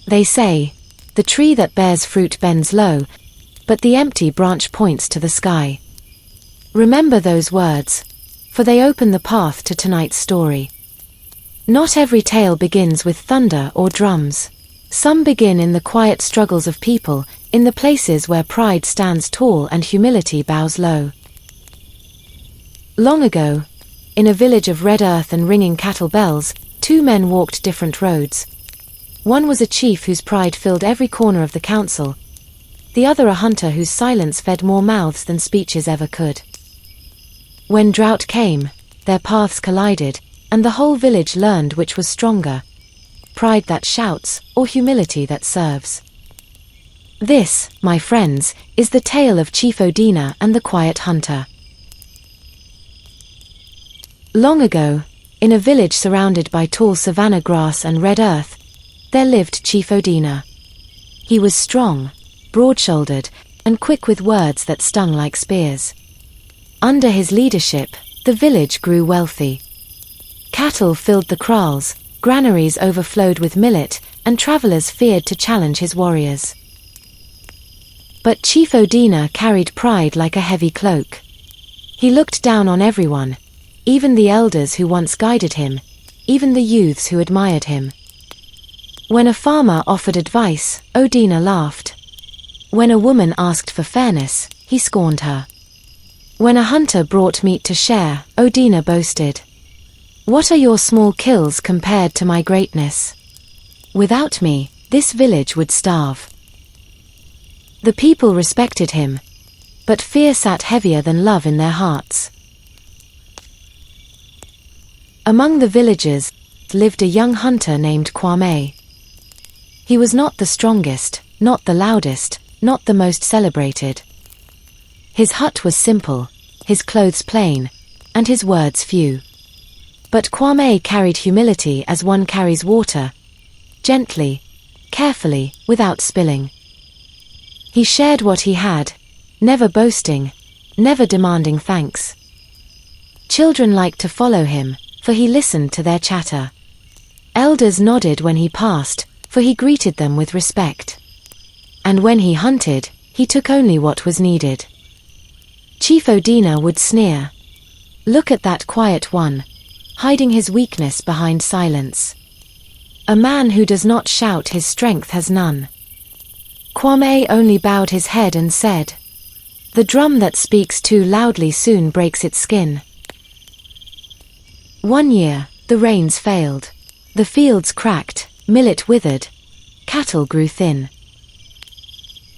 They say, the tree that bears fruit bends low, but the empty branch points to the sky. Remember those words, for they open the path to tonight's story. Not every tale begins with thunder or drums. Some begin in the quiet struggles of people, in the places where pride stands tall and humility bows low. Long ago, in a village of red earth and ringing cattle bells, two men walked different roads. One was a chief whose pride filled every corner of the council, the other a hunter whose silence fed more mouths than speeches ever could. When drought came, their paths collided, and the whole village learned which was stronger, pride that shouts, or humility that serves. This, my friends, is the tale of Chief Odena and the quiet hunter. Long ago, in a village surrounded by tall savanna grass and red earth, there lived Chief Odena. He was strong, broad-shouldered, and quick with words that stung like spears. Under his leadership, the village grew wealthy. Cattle filled the kraals, granaries overflowed with millet, and travelers feared to challenge his warriors. But Chief Odena carried pride like a heavy cloak. He looked down on everyone, even the elders who once guided him, even the youths who admired him. When a farmer offered advice, Odena laughed. When a woman asked for fairness, he scorned her. When a hunter brought meat to share, Odena boasted, "What are your small kills compared to my greatness? Without me, this village would starve." The people respected him, but fear sat heavier than love in their hearts. Among the villagers lived a young hunter named Kwame. He was not the strongest, not the loudest, not the most celebrated. His hut was simple, his clothes plain, and his words few. But Kwame carried humility as one carries water, gently, carefully, without spilling. He shared what he had, never boasting, never demanding thanks. Children liked to follow him, for he listened to their chatter. Elders nodded when he passed, for he greeted them with respect. And when he hunted, he took only what was needed. Chief Odena would sneer, "Look at that quiet one, hiding his weakness behind silence. A man who does not shout his strength has none." Kwame only bowed his head and said, "The drum that speaks too loudly soon breaks its skin." One year, the rains failed. The fields cracked, millet withered, cattle grew thin.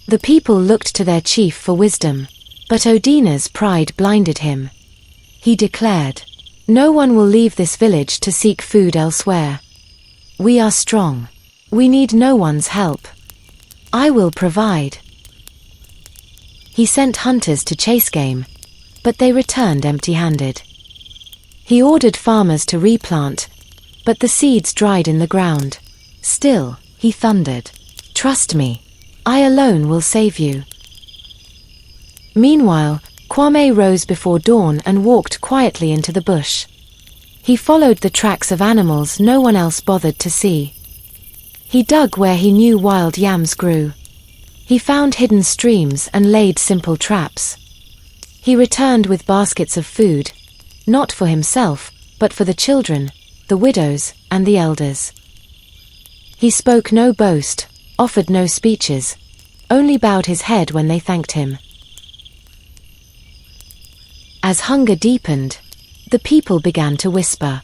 The people looked to their chief for wisdom, but Odena's pride blinded him. He declared, "No one will leave this village to seek food elsewhere. We are strong. We need no one's help. I will provide." He sent hunters to chase game, but they returned empty-handed. He ordered farmers to replant, but the seeds dried in the ground. Still, he thundered, "Trust me, I alone will save you." Meanwhile, Kwame rose before dawn and walked quietly into the bush. He followed the tracks of animals no one else bothered to see. He dug where he knew wild yams grew. He found hidden streams and laid simple traps. He returned with baskets of food, not for himself, but for the children, the widows, and the elders. He spoke no boast, offered no speeches, only bowed his head when they thanked him. As hunger deepened, the people began to whisper,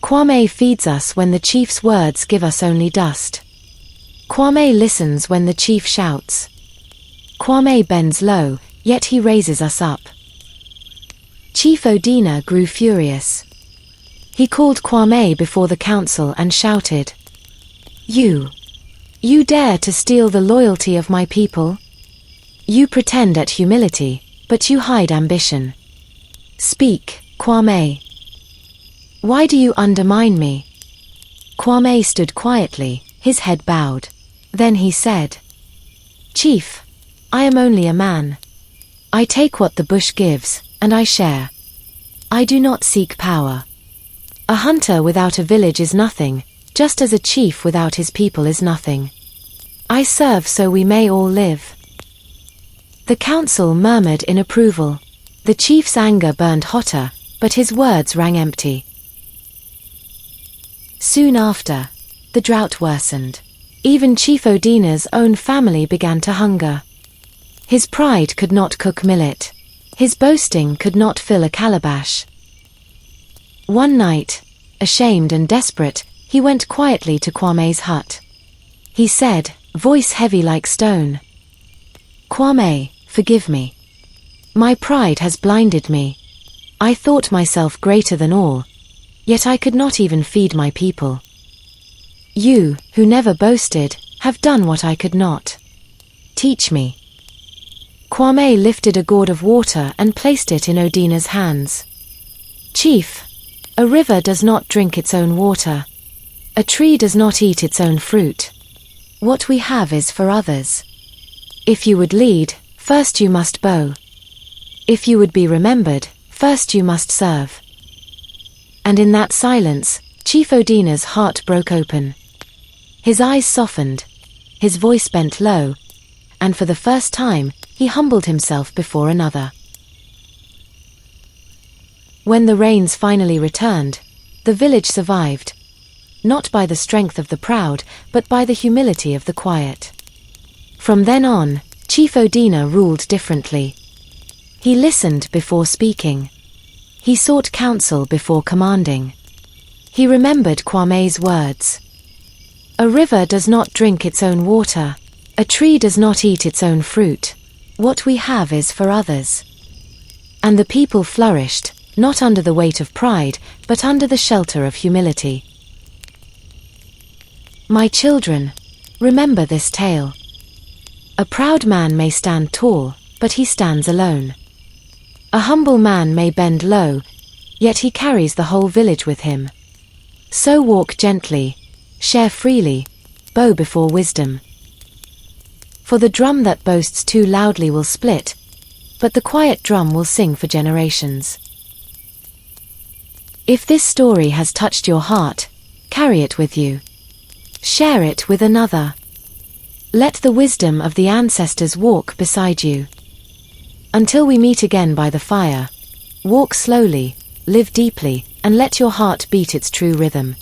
"Kwame feeds us when the chief's words give us only dust. Kwame listens when the chief shouts. Kwame bends low, yet he raises us up." Chief Odena grew furious. He called Kwame before the council and shouted, You dare to steal the loyalty of my people? You pretend at humility, but you hide ambition. Speak, Kwame. Why do you undermine me?" Kwame stood quietly, his head bowed. Then he said, "Chief, I am only a man. I take what the bush gives, and I share. I do not seek power. A hunter without a village is nothing, just as a chief without his people is nothing. I serve so we may all live." The council murmured in approval. The chief's anger burned hotter, but his words rang empty. Soon after, the drought worsened. Even Chief Odena's own family began to hunger. His pride could not cook millet. His boasting could not fill a calabash. One night, ashamed and desperate, he went quietly to Kwame's hut. He said, voice heavy like stone, "Kwame, forgive me. My pride has blinded me. I thought myself greater than all, yet I could not even feed my people. You, who never boasted, have done what I could not. Teach me." Kwame lifted a gourd of water and placed it in Odena's hands. "Chief, a river does not drink its own water. A tree does not eat its own fruit. What we have is for others. If you would lead, first you must bow. If you would be remembered, first you must serve." And in that silence, Chief Odena's heart broke open. His eyes softened, his voice bent low, and for the first time, he humbled himself before another. When the rains finally returned, the village survived, not by the strength of the proud, but by the humility of the quiet. From then on, Chief Odena ruled differently. He listened before speaking. He sought counsel before commanding. He remembered Kwame's words. "A river does not drink its own water. A tree does not eat its own fruit. What we have is for others." And the people flourished, not under the weight of pride, but under the shelter of humility. My children, remember this tale. A proud man may stand tall, but he stands alone. A humble man may bend low, yet he carries the whole village with him. So walk gently, share freely, bow before wisdom. For the drum that boasts too loudly will split, but the quiet drum will sing for generations. If this story has touched your heart, carry it with you. Share it with another. Let the wisdom of the ancestors walk beside you. Until we meet again by the fire, walk slowly, live deeply, and let your heart beat its true rhythm.